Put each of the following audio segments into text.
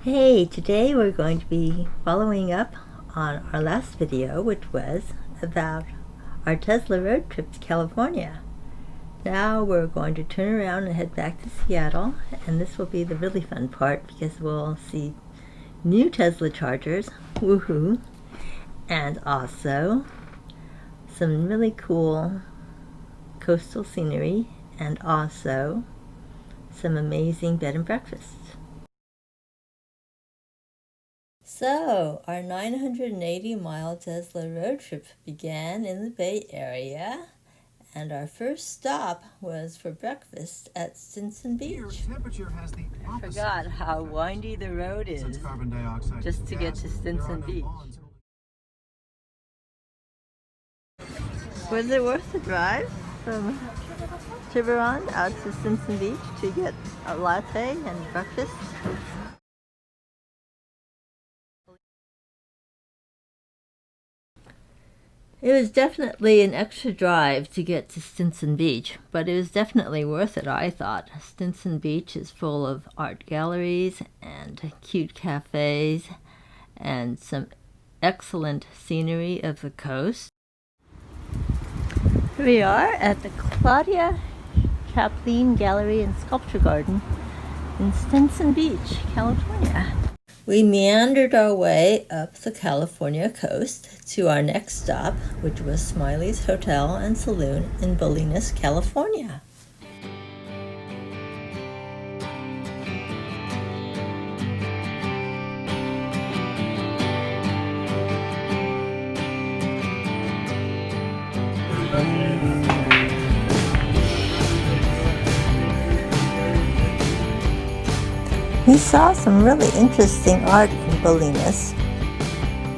Hey, today we're going to be following up on our last video, which was about our Tesla road trip to California. Now we're going to turn around and head back to Seattle, and this will be the really fun part because we'll see new Tesla chargers, woohoo, and also some really cool coastal scenery and also some amazing bed and breakfasts. So, our 980-mile Tesla road trip began in the Bay Area, and our first stop was for breakfast at Stinson Beach. I forgot how windy the road is just to get to Stinson Beach. Was it worth the drive from Tiburon out to Stinson Beach to get a latte and breakfast? It was definitely an extra drive to get to Stinson Beach, but it was definitely worth it, I thought. Stinson Beach is full of art galleries and cute cafes and some excellent scenery of the coast. Here we are at the Claudia Chaplin Gallery and Sculpture Garden in Stinson Beach, California. We meandered our way up the California coast to our next stop, which was Smiley's Hotel and Saloon in Bolinas, California. We saw some really interesting art in Bolinas.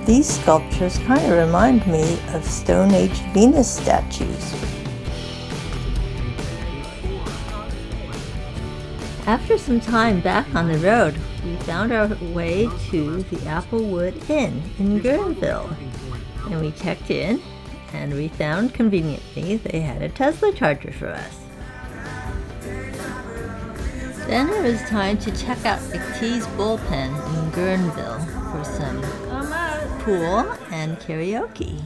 These sculptures kind of remind me of Stone Age Venus statues. After some time back on the road, we found our way to the Applewood Inn in Guerneville. And we checked in, and we found conveniently they had a Tesla charger for us. Then it was time to check out McTee's Bullpen in Guerneville for some pool and karaoke.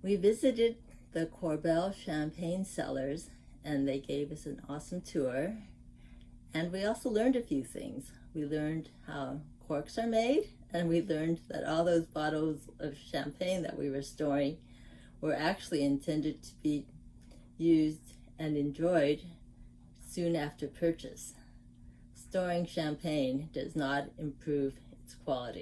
We visited the Korbel Champagne Cellars, and they gave us an awesome tour. And we also learned a few things. We learned how corks are made, and we learned that all those bottles of champagne that we were storing were actually intended to be used and enjoyed soon after purchase. Storing champagne does not improve its quality.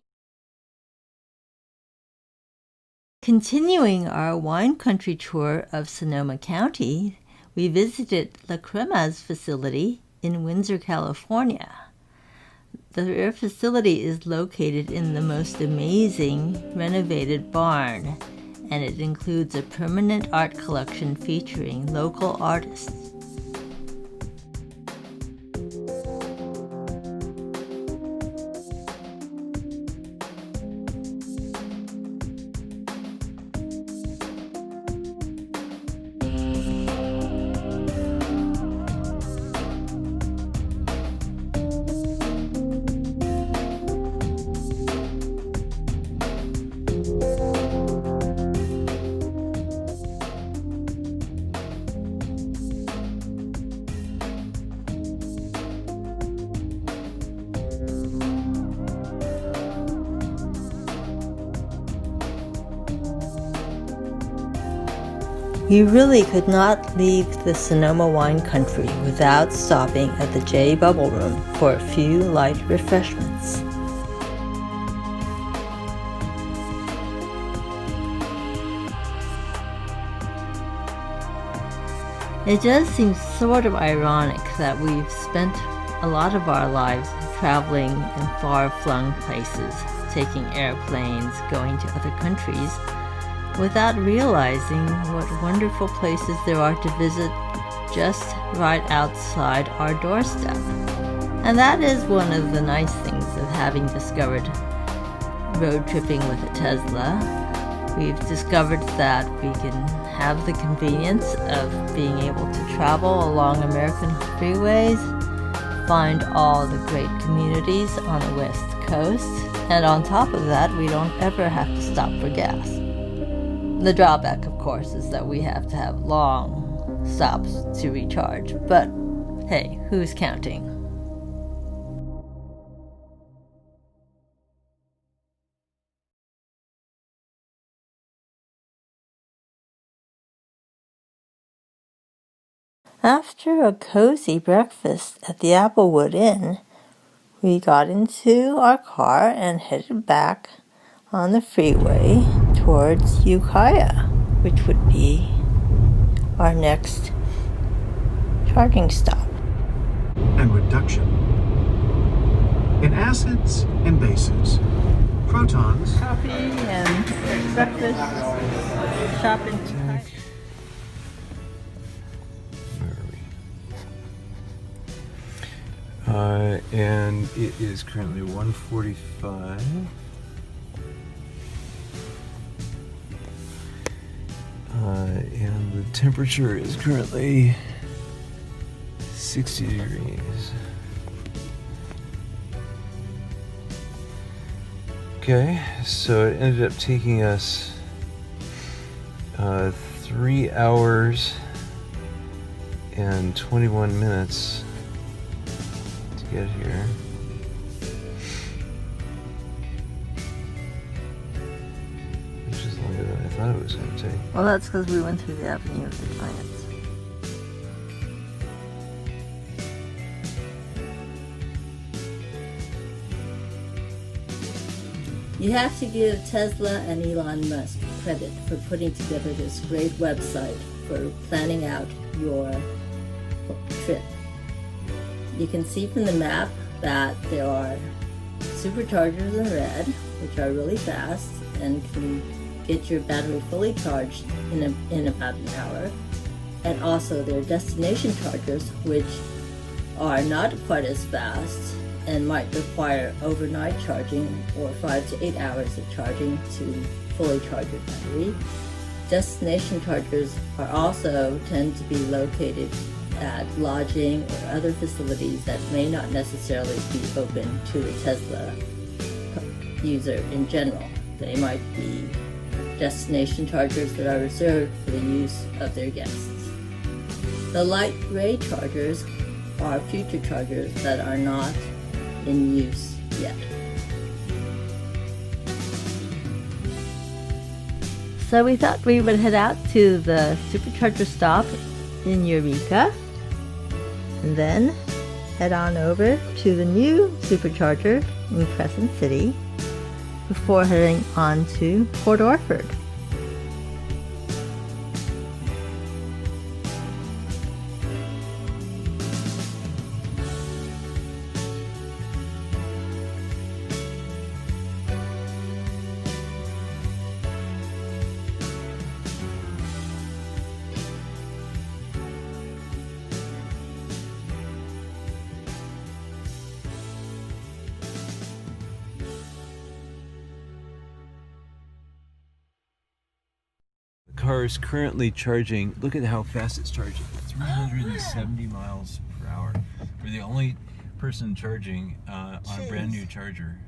Continuing our wine country tour of Sonoma County, we visited La Crema's facility in Windsor, California. Their facility is located in the most amazing renovated barn, and it includes a permanent art collection featuring local artists. We really could not leave the Sonoma Wine Country without stopping at the J Bubble Room for a few light refreshments. It does seem sort of ironic that we've spent a lot of our lives traveling in far-flung places, taking airplanes, going to other countries, without realizing what wonderful places there are to visit just right outside our doorstep. And that is one of the nice things of having discovered road tripping with a Tesla. We've discovered that we can have the convenience of being able to travel along American freeways, find all the great communities on the West Coast, and on top of that, we don't ever have to stop for gas. The drawback, of course, is that we have to have long stops to recharge, but hey, who's counting? After a cozy breakfast at the Applewood Inn, we got into our car and headed back on the freeway towards Ukiah, which would be our next charging stop. And reduction. In acids and bases, protons. Coffee and breakfast, shopping. And it is currently 1:45. And the temperature is currently 60 degrees. Okay, so it ended up taking us 3 hours and 21 minutes to get here. Which is longer than I thought it was going to take. Well, that's because we went through the Avenue of the Giants. You have to give Tesla and Elon Musk credit for putting together this great website for planning out your trip. You can see from the map that there are superchargers in red, which are really fast and can get your battery fully charged in about an hour. And also there are destination chargers, which are not quite as fast and might require overnight charging or 5 to 8 hours of charging to fully charge your battery. Destination chargers are also tend to be located at lodging or other facilities that may not necessarily be open to a Tesla user in general. They might be destination chargers that are reserved for the use of their guests. The light gray chargers are future chargers that are not in use yet. So we thought we would head out to the supercharger stop in Eureka and then head on over to the new supercharger in Crescent City before heading on to Port Orford. The car is currently charging. Look at how fast it's charging. 370 miles per hour. We're the only person charging on a brand new charger,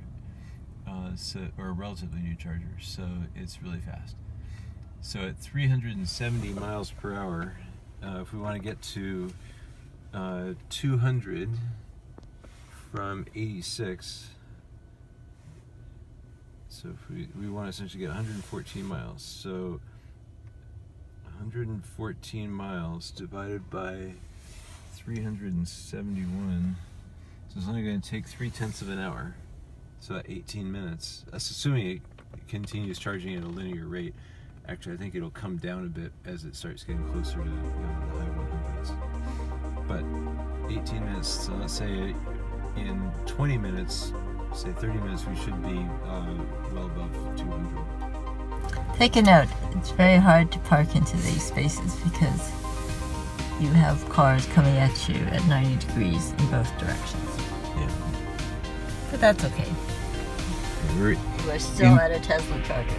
or a relatively new charger. So it's really fast. So at 370 miles per hour, if we want to get to 200 from 86, so if we want to essentially get 114 miles. So 114 miles divided by 371. So it's only going to take 3/10 of an hour. So 18 minutes. That's assuming it continues charging at a linear rate. Actually, I think it'll come down a bit as it starts getting closer to the high 100s. But 18 minutes, so let's say in 20 minutes, say 30 minutes, we should be well above 200. Take a note, it's very hard to park into these spaces because you have cars coming at you at 90 degrees in both directions. Yeah. But that's okay. We're still at a Tesla charger.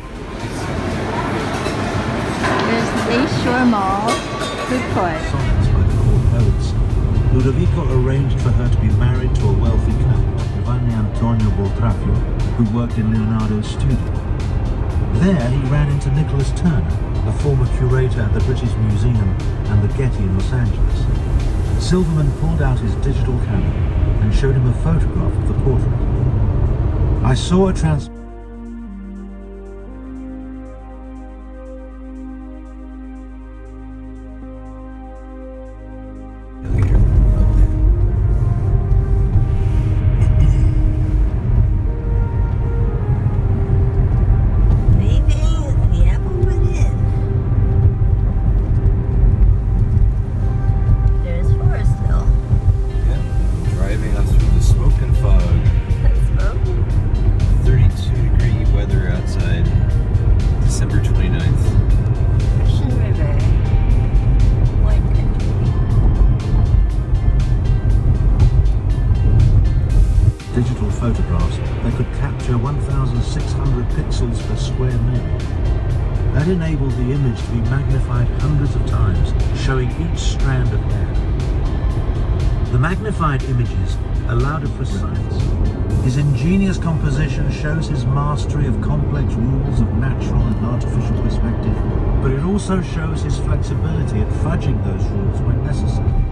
There's the Shore Mall food court. Sonnets by the court poets. Ludovico arranged for her to be married to a wealthy count, Giovanni Antonio Boltrafio, who worked in Leonardo's studio. There he ran into Nicholas Turner, a former curator at the British Museum and the Getty in Los Angeles. Silverman pulled out his digital camera and showed him a photograph of the portrait. I saw a digital photographs that could capture 1,600 pixels per square minute. That enabled the image to be magnified hundreds of times, showing each strand of hair. The magnified images allowed a precise. His ingenious composition shows his mastery of complex rules of natural and artificial perspective, but it also shows his flexibility at fudging those rules when necessary.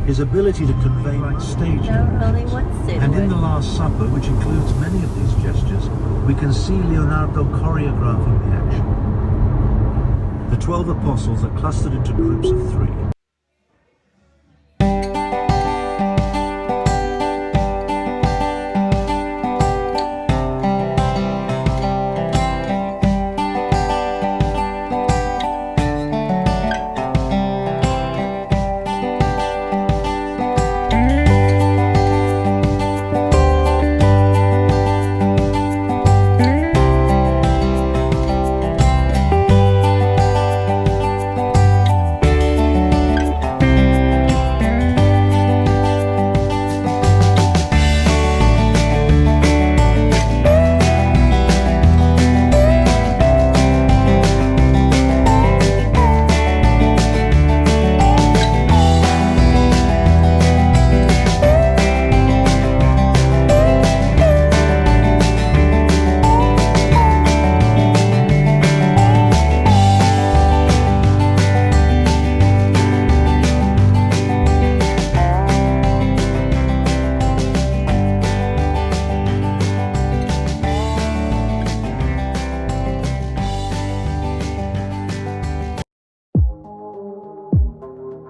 His ability to convey like stage directions. And in The Last Supper, which includes many of these gestures, we can see Leonardo choreographing the action. The 12 apostles are clustered into groups of 3.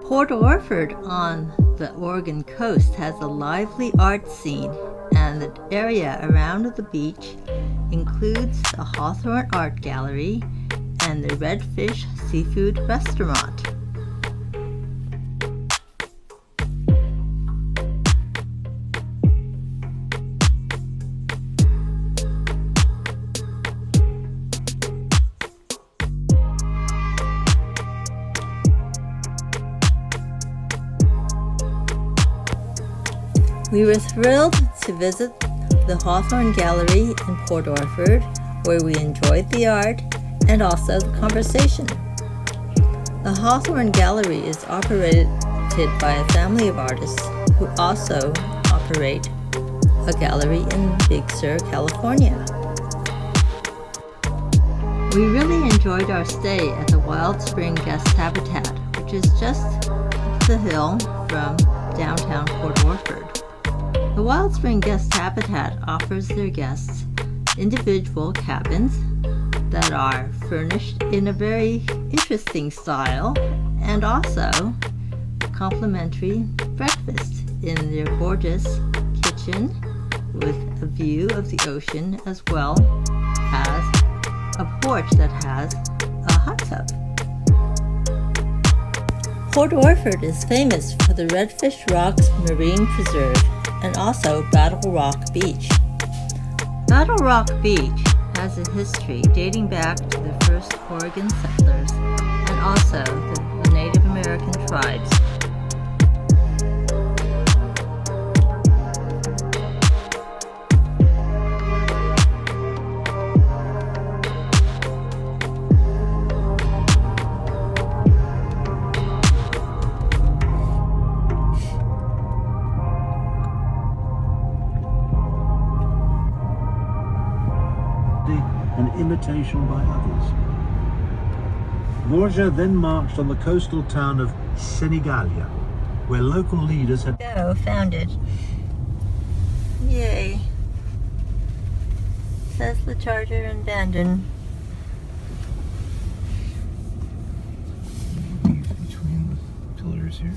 Port Orford on the Oregon coast has a lively art scene, and the area around the beach includes the Hawthorne Art Gallery and the Redfish Seafood Restaurant. We were thrilled to visit the Hawthorne Gallery in Port Orford, where we enjoyed the art and also the conversation. The Hawthorne Gallery is operated by a family of artists who also operate a gallery in Big Sur, California. We really enjoyed our stay at the WildSpring Guest Habitat, which is just up the hill from downtown Port Orford. The WildSpring Guest Habitat offers their guests individual cabins that are furnished in a very interesting style, and also complimentary breakfast in their gorgeous kitchen with a view of the ocean, as well as a porch that has a hot tub. Port Orford is famous for the Redfish Rocks Marine Preserve and also Battle Rock Beach. Battle Rock Beach has a history dating back to the first Oregon settlers and also the Native American tribes. An imitation by others. Borja then marched on the coastal town of Senigallia, where local leaders had Found it. Yay. Tesla charger abandoned. Between the pillars here.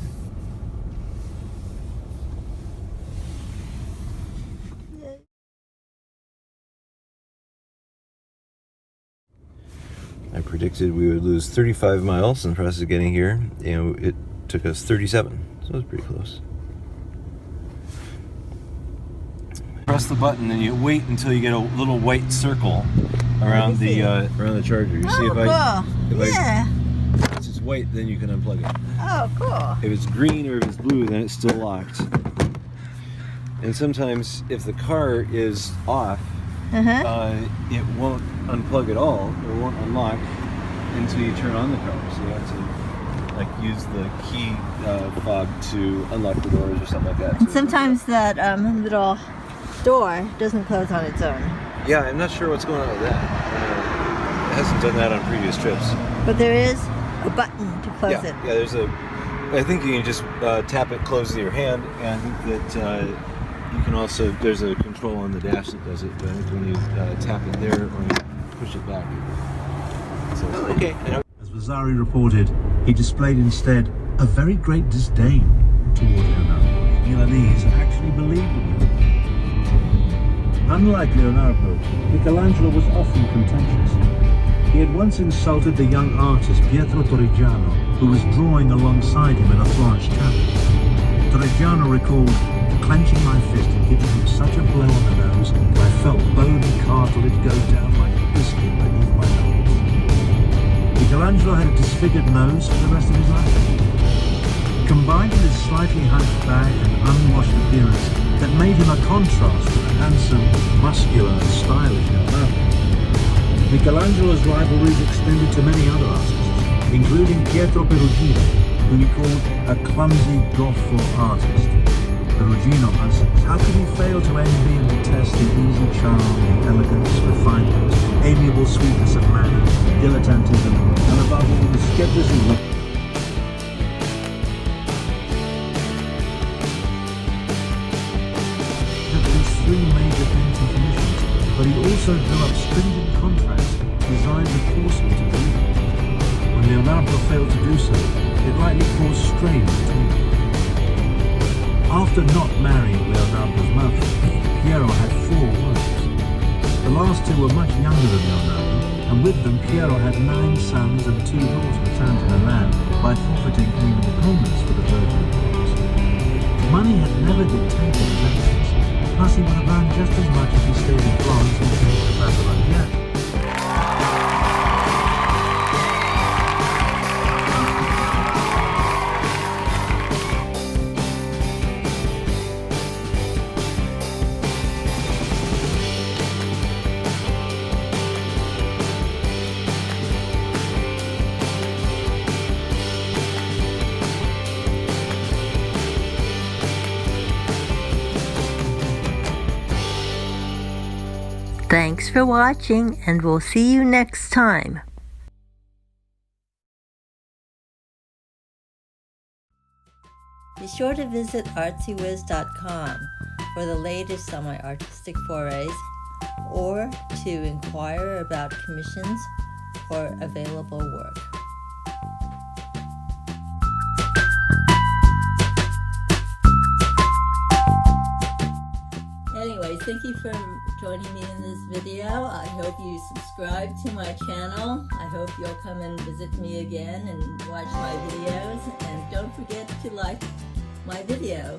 I predicted we would lose 35 miles in the process of getting here, and it took us 37, so it was pretty close. Press the button and you wait until you get a little white circle around the charger. You see if it's white, then you can unplug it. Oh, cool. If it's green or if it's blue, then it's still locked. And sometimes if the car is off, it won't unplug at all, or won't unlock until you turn on the car. So you have to use the key fob to unlock the doors or something like that. And sometimes that little door doesn't close on its own. Yeah, I'm not sure what's going on with that. It hasn't done that on previous trips. But there is a button to close it. Yeah, I think you can just tap it close with your hand, and I think that you can also, there's a control on the dash that does it, but I think when you tap it there or you push it back. So, okay. As Vasari reported, he displayed instead a very great disdain toward Leonardo. Milanese actually believed in him. Unlike Leonardo, Michelangelo was often contentious. He had once insulted the young artist Pietro Torrigiano, who was drawing alongside him in a Florence chapel. Torrigiano recalled, "Clenching my fist and giving him such a blow on the nose that I felt bone and cartilage go down like a biscuit beneath my nose." Michelangelo had a disfigured nose for the rest of his life. Combined with his slightly hunched back and unwashed appearance that made him a contrast to the handsome, muscular and stylish Leonardo. Michelangelo's rivalries extended to many other artists, including Pietro Perugino, who he called a clumsy Goffo artist. Perugino asks, how could he fail to envy and detest the easy charm, elegance, refinement, amiable sweetness of manner, dilettantism, and above all the skepticism of three major painting commissions, but he also drew up stringent contracts designed to force him to deliver. When Leonardo failed to do so, it likely caused strain between them. After not marrying Leonardo's mother, Piero had 4 wives. The last 2 were much younger than Leonardo, and with them Piero had 9 sons and 2 daughters returned to Milan by forfeiting legal payments for the Virgin Cross. Money had never dictated his actions. Plus, he would have earned just as much if he stayed in Florence and came to Basilone. Thanks for watching, and we'll see you next time. Be sure to visit artsywiz.com for the latest on my artistic forays, or to inquire about commissions or available work. Anyways, thank you for joining me in this video. I hope you subscribe to my channel. I hope you'll come and visit me again and watch my videos. And don't forget to like my video.